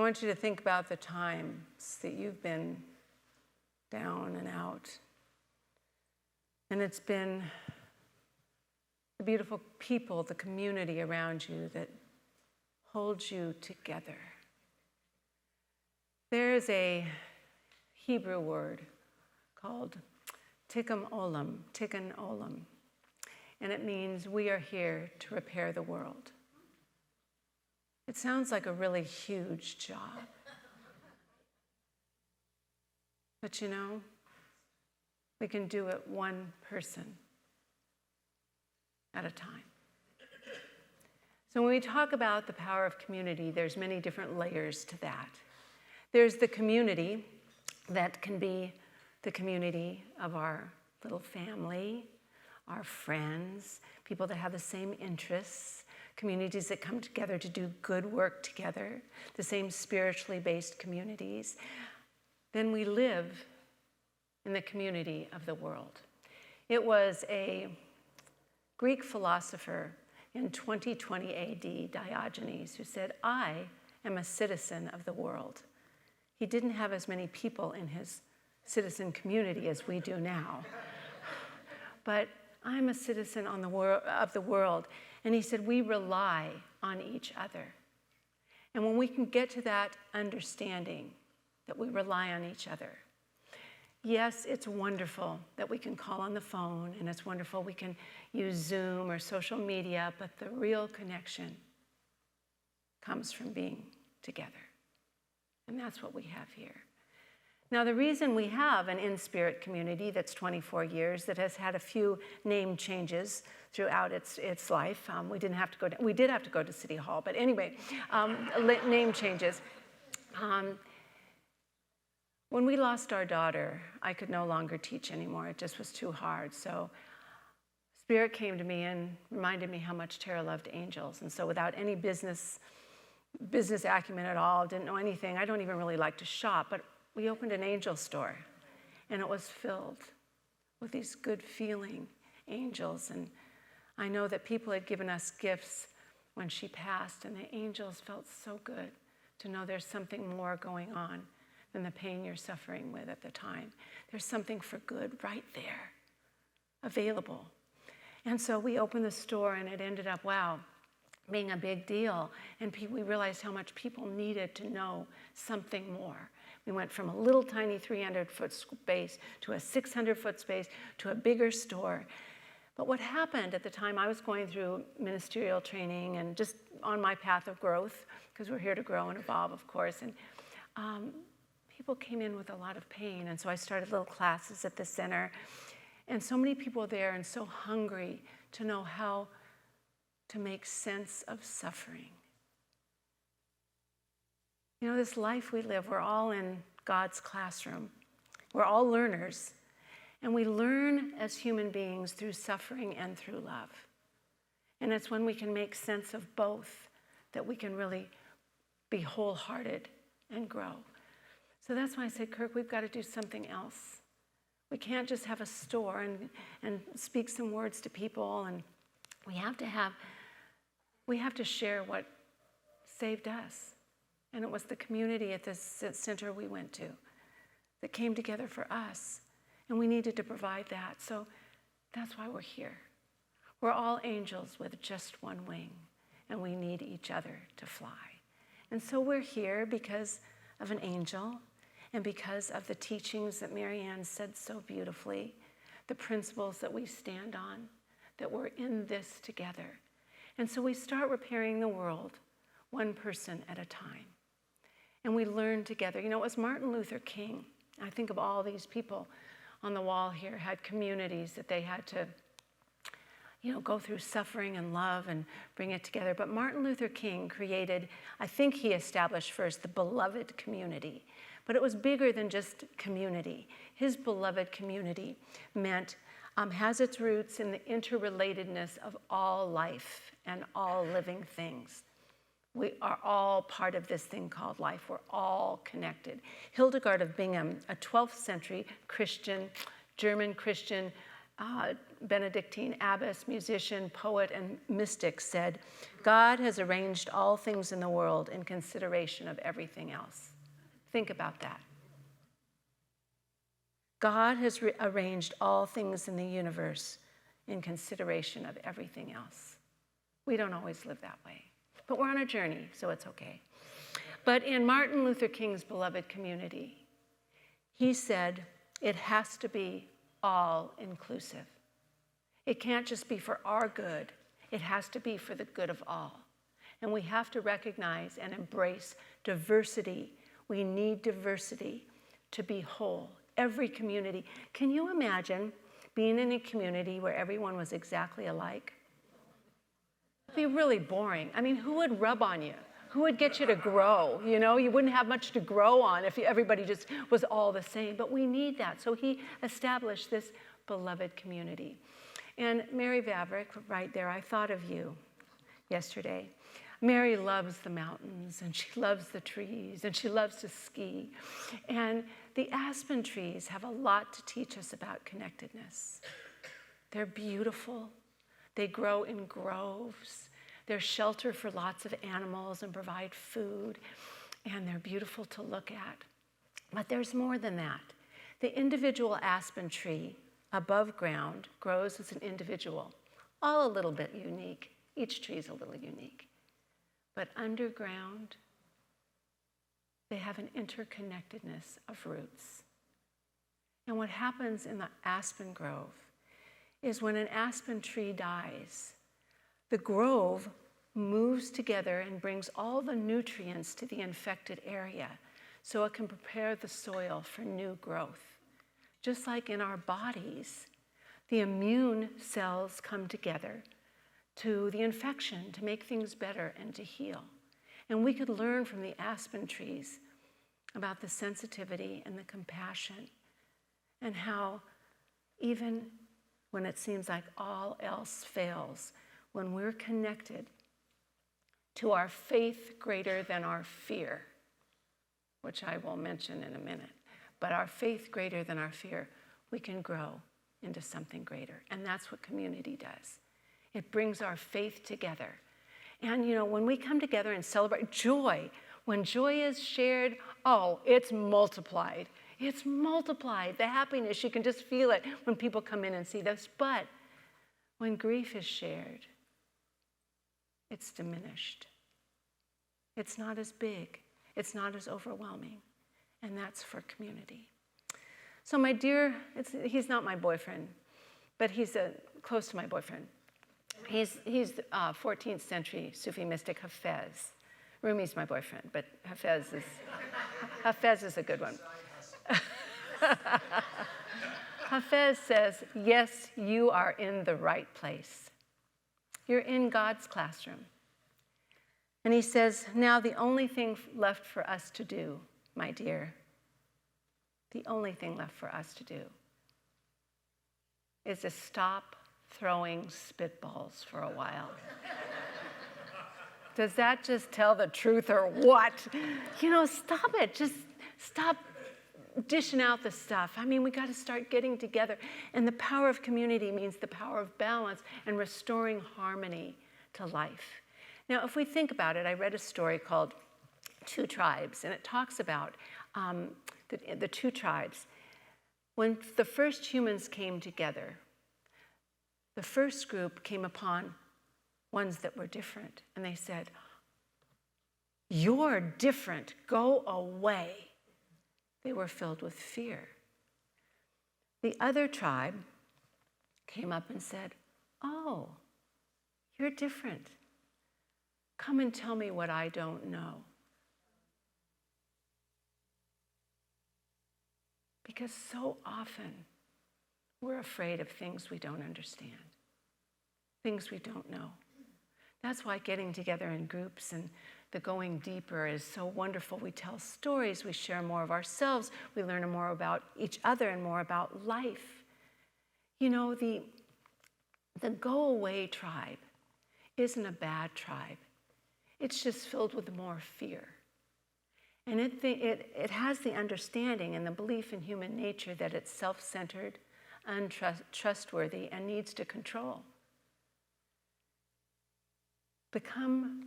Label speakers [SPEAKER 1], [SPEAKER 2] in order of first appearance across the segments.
[SPEAKER 1] want you to think about the times that you've been down and out. And it's been the beautiful people, the community around you that holds you together. There's a Hebrew word called tikkun olam, and it means we are here to repair the world. It sounds like a really huge job. But you know, we can do it one person at a time. So when we talk about the power of community, there's many different layers to that. There's the community that can be the community of our little family, our friends, people that have the same interests, communities that come together to do good work together, the same spiritually based communities. Then we live in the community of the world. It was a Greek philosopher in 2020 AD, Diogenes, who said, "I am a citizen of the world." He didn't have as many people in his citizen community as we do now. But I'm a citizen of the world. And he said, we rely on each other. And when we can get to that understanding that we rely on each other, yes, it's wonderful that we can call on the phone, and it's wonderful we can use Zoom or social media, but the real connection comes from being together. And that's what we have here. Now, the reason we have an InSpirit community that's 24 years, that has had a few name changes throughout its life. We did have to go to City Hall, but anyway, name changes. When we lost our daughter, I could no longer teach anymore. It just was too hard. So Spirit came to me and reminded me how much Tara loved angels. And so without any business acumen at all, didn't know anything. I don't even really like to shop, but we opened an angel store, and it was filled with these good feeling angels. And I know that people had given us gifts when she passed, and the angels felt so good to know there's something more going on than the pain you're suffering with at the time. There's something for good right there, available. And so we opened the store, and it ended up, being a big deal. And we realized how much people needed to know something more. We went from a little tiny 300-foot space to a 600-foot space to a bigger store. But what happened at the time, I was going through ministerial training and just on my path of growth, because we're here to grow and evolve, of course. And people came in with a lot of pain. And so I started little classes at the center. And so many people there and so hungry to know how to make sense of suffering. You know, this life we live, we're all in God's classroom. We're all learners. And we learn as human beings through suffering and through love. And it's when we can make sense of both that we can really be wholehearted and grow. So that's why I said, Kirk, we've got to do something else. We can't just have a store and speak some words to people. And we have to share what saved us. And it was the community at this center we went to that came together for us. And we needed to provide that. So that's why we're here. We're all angels with just one wing, and we need each other to fly. And so we're here because of an angel and because of the teachings that Marianne said so beautifully, the principles that we stand on, that we're in this together. And so we start repairing the world one person at a time. And we learn together. You know, it was Martin Luther King. I think of all these people on the wall here had communities that they had to, go through suffering and love and bring it together. But Martin Luther King created, I think he established first the beloved community. But it was bigger than just community. His beloved community has its roots in the interrelatedness of all life and all living things. We are all part of this thing called life. We're all connected. Hildegard of Bingen, a 12th century Christian, German Christian Benedictine abbess, musician, poet, and mystic, said, "God has arranged all things in the world in consideration of everything else." Think about that. God has arranged all things in the universe in consideration of everything else. We don't always live that way, but we're on a journey, so it's okay. But in Martin Luther King's beloved community, he said it has to be all inclusive. It can't just be for our good. It has to be for the good of all. And we have to recognize and embrace diversity. We need diversity to be whole. Every community. Can you imagine being in a community where everyone was exactly alike? It'd be really boring. I mean, who would rub on you? Who would get you to grow? You know, you wouldn't have much to grow on if everybody just was all the same. But we need that. So he established this beloved community. And Mary Vavrick, right there, I thought of you yesterday. Mary loves the mountains, and she loves the trees, and she loves to ski. And the aspen trees have a lot to teach us about connectedness. They're beautiful. They grow in groves. They're shelter for lots of animals and provide food. And they're beautiful to look at. But there's more than that. The individual aspen tree above ground grows as an individual, all a little bit unique. Each tree is a little unique. But underground, they have an interconnectedness of roots. And what happens in the aspen grove is when an aspen tree dies, the grove moves together and brings all the nutrients to the infected area so it can prepare the soil for new growth. Just like in our bodies, the immune cells come together to the infection to make things better and to heal. And we could learn from the aspen trees about the sensitivity and the compassion and how even when it seems like all else fails, when we're connected to our faith greater than our fear, which I will mention in a minute, but our faith greater than our fear, we can grow into something greater. And that's what community does. It brings our faith together. And you know, when we come together and celebrate joy, when joy is shared, oh, it's multiplied. It's multiplied. The happiness, you can just feel it when people come in and see this. But when grief is shared, it's diminished. It's not as big. It's not as overwhelming. And that's for community. So my dear, he's not my boyfriend, but he's close to my boyfriend. He's 14th century Sufi mystic Hafez. Rumi's my boyfriend, but Hafez is a good one. Hafez says, yes, you are in the right place. You're in God's classroom. And he says, now the only thing left for us to do, my dear, the only thing left for us to do is to stop throwing spitballs for a while. Does that just tell the truth or what? You know, stop it. Just stop dishing out the stuff. I mean, we got to start getting together. And the power of community means the power of balance and restoring harmony to life. Now, if we think about it, I read a story called Two Tribes, and it talks about the two tribes. When the first humans came together, the first group came upon ones that were different, and they said, "You're different, go away." They were filled with fear. The other tribe came up and said, "Oh, you're different. Come and tell me what I don't know." Because so often we're afraid of things we don't understand, things we don't know. That's why getting together in groups and the going deeper is so wonderful. We tell stories, we share more of ourselves, we learn more about each other and more about life. You know, the go-away tribe isn't a bad tribe. It's just filled with more fear. And it has the understanding and the belief in human nature that it's self-centered, untrustworthy, and needs to control. The Come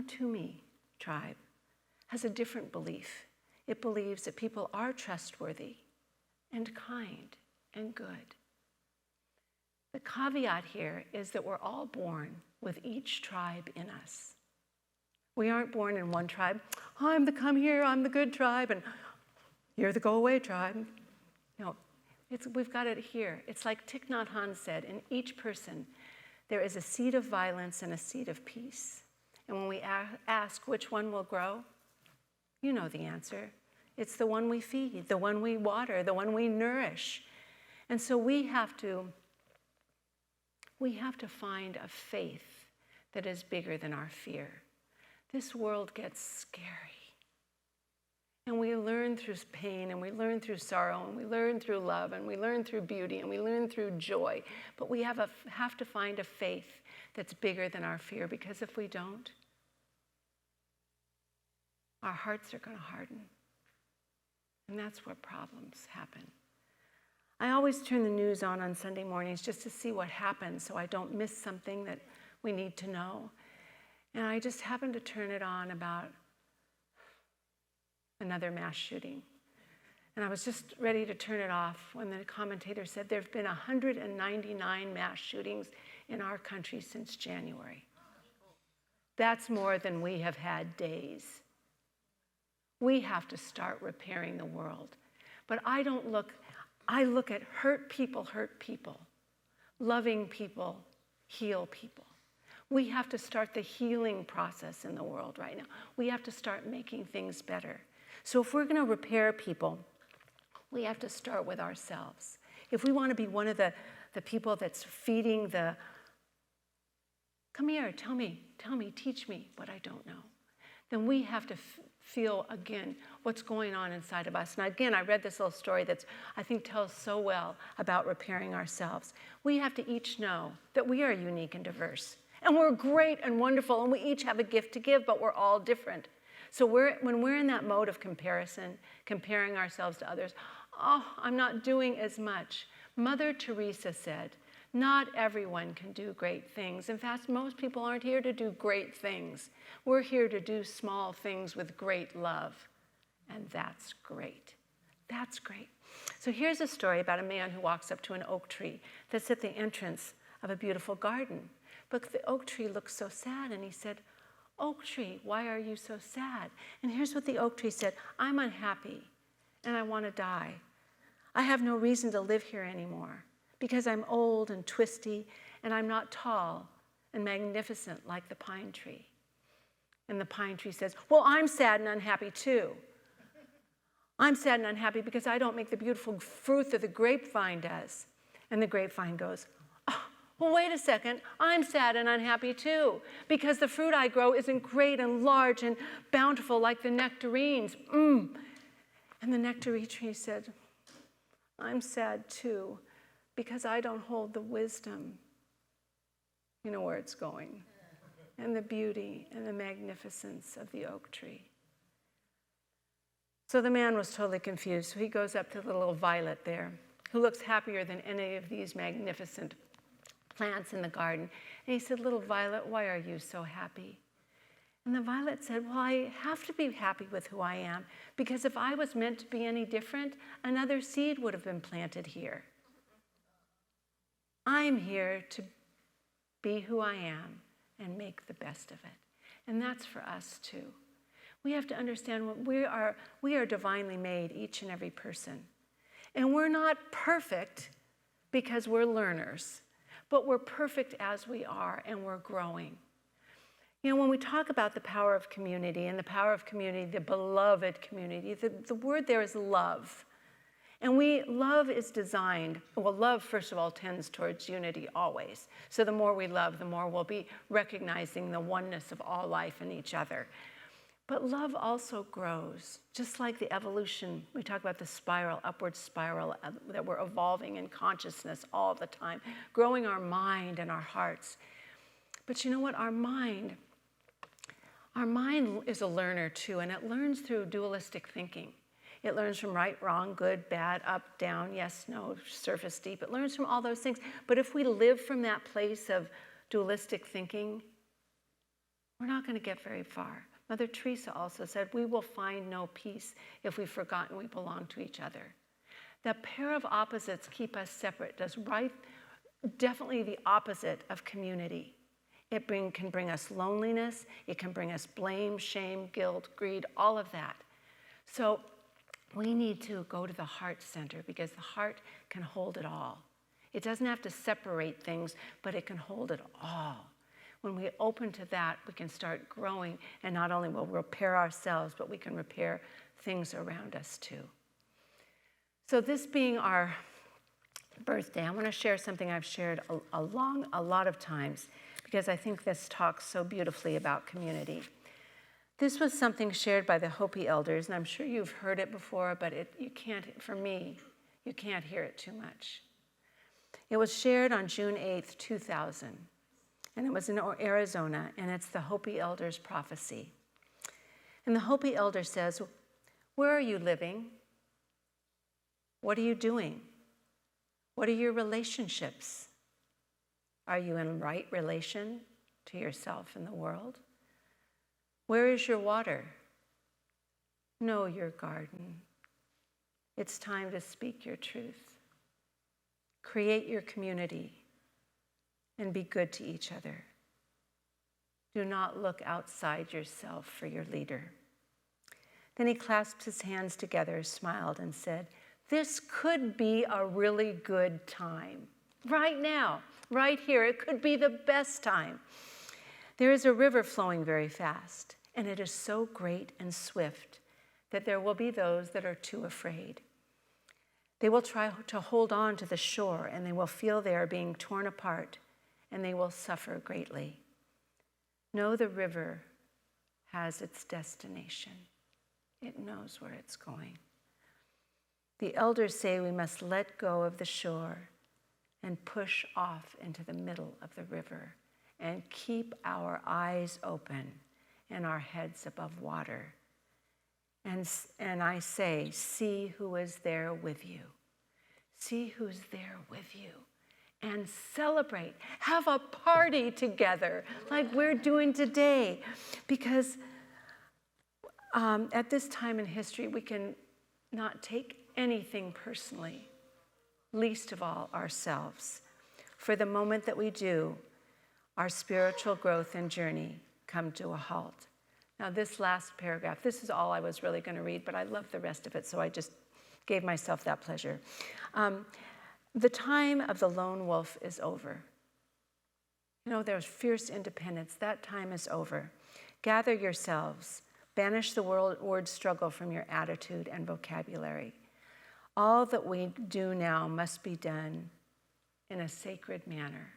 [SPEAKER 1] to Me tribe has a different belief. It believes that people are trustworthy and kind and good. The caveat here is that we're all born with each tribe in us. We aren't born in one tribe. I'm the come here, I'm the good tribe, and you're the go away tribe. No, we've got it here. It's like Thich Nhat Hanh said, in each person, there is a seed of violence and a seed of peace. And when we ask which one will grow, you know the answer. It's the one we feed, the one we water, the one we nourish. And so we have to find a faith that is bigger than our fear. This world gets scary. And we learn through pain, and we learn through sorrow, and we learn through love, and we learn through beauty, and we learn through joy. But we have to find a faith that's bigger than our fear, because if we don't, our hearts are going to harden. And that's where problems happen. I always turn the news on Sunday mornings just to see what happens so I don't miss something that we need to know. And I just happened to turn it on about another mass shooting. And I was just ready to turn it off when the commentator said there have been 199 mass shootings in our country since January. That's more than we have had days. We have to start repairing the world. But I look at hurt people, loving people, heal people. We have to start the healing process in the world right now. We have to start making things better. So if we're going to repair people, we have to start with ourselves. If we want to be one of the people that's feeding the, come here, tell me, teach me what I don't know, then we have to feel, again, what's going on inside of us. And again, I read this little story that I think tells so well about repairing ourselves. We have to each know that we are unique and diverse. And we're great and wonderful, and we each have a gift to give, but we're all different. So when we're in that mode of comparison, comparing ourselves to others, oh, I'm not doing as much. Mother Teresa said, not everyone can do great things. In fact, most people aren't here to do great things. We're here to do small things with great love. And that's great. That's great. So here's a story about a man who walks up to an oak tree that's at the entrance of a beautiful garden. But the oak tree looks so sad, and he said, "Oak tree, why are you so sad?" And here's what the oak tree said: "I'm unhappy, and I want to die. I have no reason to live here anymore, because I'm old and twisty, and I'm not tall and magnificent like the pine tree." And the pine tree says, "Well, I'm sad and unhappy too. I'm sad and unhappy because I don't make the beautiful fruit that the grapevine does." And the grapevine goes, "Oh, well, wait a second. I'm sad and unhappy too, because the fruit I grow isn't great and large and bountiful like the nectarines. And the nectarine tree said, "I'm sad too, because I don't hold the wisdom," you know where it's going, and the beauty and the magnificence of the oak tree. So the man was totally confused. So he goes up to the little violet there, who looks happier than any of these magnificent plants in the garden. And he said, "Little violet, why are you so happy?" And the violet said, "Well, I have to be happy with who I am, because if I was meant to be any different, another seed would have been planted here. I'm here to be who I am and make the best of it." And that's for us too. We have to understand what we are divinely made, each and every person. And we're not perfect because we're learners, but we're perfect as we are, and we're growing. You know, when we talk about the power of community, and the power of community, the beloved community, the word there is love. And love is designed, well, love, first of all, tends towards unity always. So the more we love, the more we'll be recognizing the oneness of all life in each other. But love also grows, just like the evolution. We talk about the spiral, upward spiral, that we're evolving in consciousness all the time, growing our mind and our hearts. But you know what? Our mind is a learner too, and it learns through dualistic thinking. It learns from right, wrong, good, bad, up, down, yes, no, surface, deep. It learns from all those things. But if we live from that place of dualistic thinking, we're not going to get very far. Mother Teresa also said, we will find no peace if we've forgotten we belong to each other. The pair of opposites keep us separate. Does right, definitely the opposite of community. It can bring us loneliness. It can bring us blame, shame, guilt, greed, all of that. So we need to go to the heart center because the heart can hold it all. It doesn't have to separate things, but it can hold it all. When we open to that, we can start growing, and not only will we repair ourselves, but we can repair things around us too. So this being our birthday, I want to share something I've shared a lot of times because I think this talks so beautifully about community. This was something shared by the Hopi elders, and I'm sure you've heard it before, but you can't hear it too much. It was shared on June 8th, 2000. And it was in Arizona, and it's the Hopi Elder's prophecy. And the Hopi Elder says, where are you living? What are you doing? What are your relationships? Are you in right relation to yourself and the world? Where is your water? Know your garden. It's time to speak your truth. Create your community. And be good to each other. Do not look outside yourself for your leader. Then he clasped his hands together, smiled, and said, this could be a really good time. Right now, right here, it could be the best time. There is a river flowing very fast, and it is so great and swift that there will be those that are too afraid. They will try to hold on to the shore, and they will feel they are being torn apart, and they will suffer greatly. Know the river has its destination. It knows where it's going. The elders say we must let go of the shore and push off into the middle of the river and keep our eyes open and our heads above water. And I say, see who is there with you. See who's there with you. And celebrate, have a party together like we're doing today. Because at this time in history, we can not take anything personally, least of all ourselves. For the moment that we do, our spiritual growth and journey come to a halt. Now this last paragraph, this is all I was really going to read, but I love the rest of it, so I just gave myself that pleasure. The time of the lone wolf is over. You know, there's fierce independence. That time is over. Gather yourselves. Banish the word struggle from your attitude and vocabulary. All that we do now must be done in a sacred manner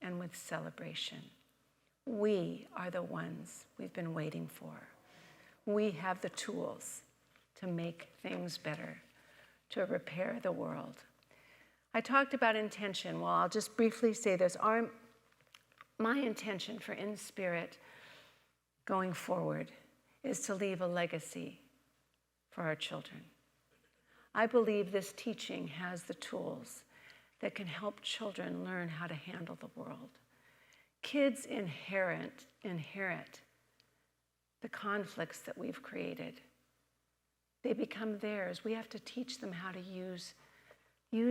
[SPEAKER 1] and with celebration. We are the ones we've been waiting for. We have the tools to make things better, to repair the world. I talked about intention. Well, I'll just briefly say this. My intention for InSpirit going forward is to leave a legacy for our children. I believe this teaching has the tools that can help children learn how to handle the world. Kids inherit the conflicts that we've created. They become theirs. We have to teach them how to use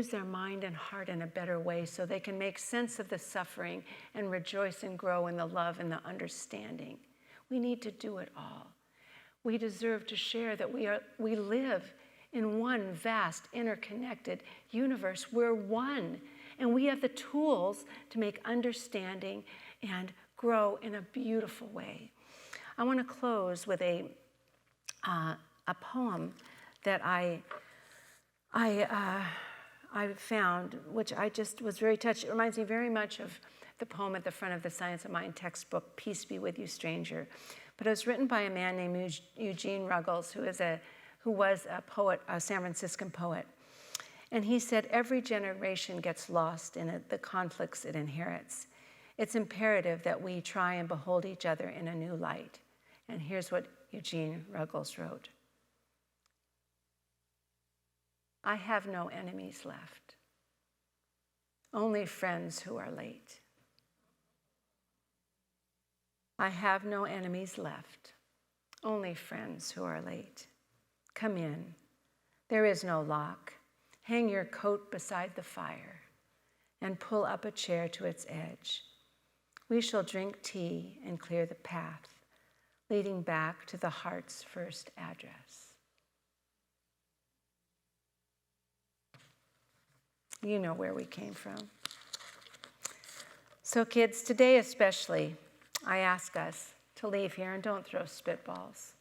[SPEAKER 1] their mind and heart in a better way so they can make sense of the suffering and rejoice and grow in the love and the understanding. We need to do it all. We deserve to share that we live in one vast, interconnected universe. We're one, and we have the tools to make understanding and grow in a beautiful way. I want to close with a poem that I found, which I just was very touched. It reminds me very much of the poem at the front of the Science of Mind textbook, Peace Be With You, Stranger. But it was written by a man named Eugene Ruggles, who was a poet, a San Franciscan poet. And he said, every generation gets lost in the conflicts it inherits. It's imperative that we try and behold each other in a new light. And here's what Eugene Ruggles wrote. I have no enemies left. Only friends who are late. I have no enemies left. Only friends who are late. Come in. There is no lock. Hang your coat beside the fire and pull up a chair to its edge. We shall drink tea and clear the path, leading back to the heart's first address. You know where we came from. So kids, today especially, I ask us to leave here and don't throw spitballs.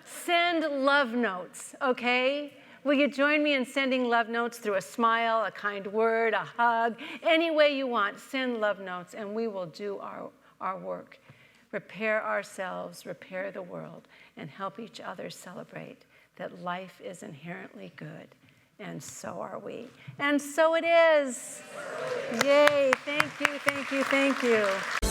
[SPEAKER 1] Send love notes, okay? Will you join me in sending love notes through a smile, a kind word, a hug, any way you want? Send love notes and we will do our work. Repair ourselves, repair the world, and help each other celebrate that life is inherently good. And so are we. And so it is. Yay. Thank you, thank you, thank you.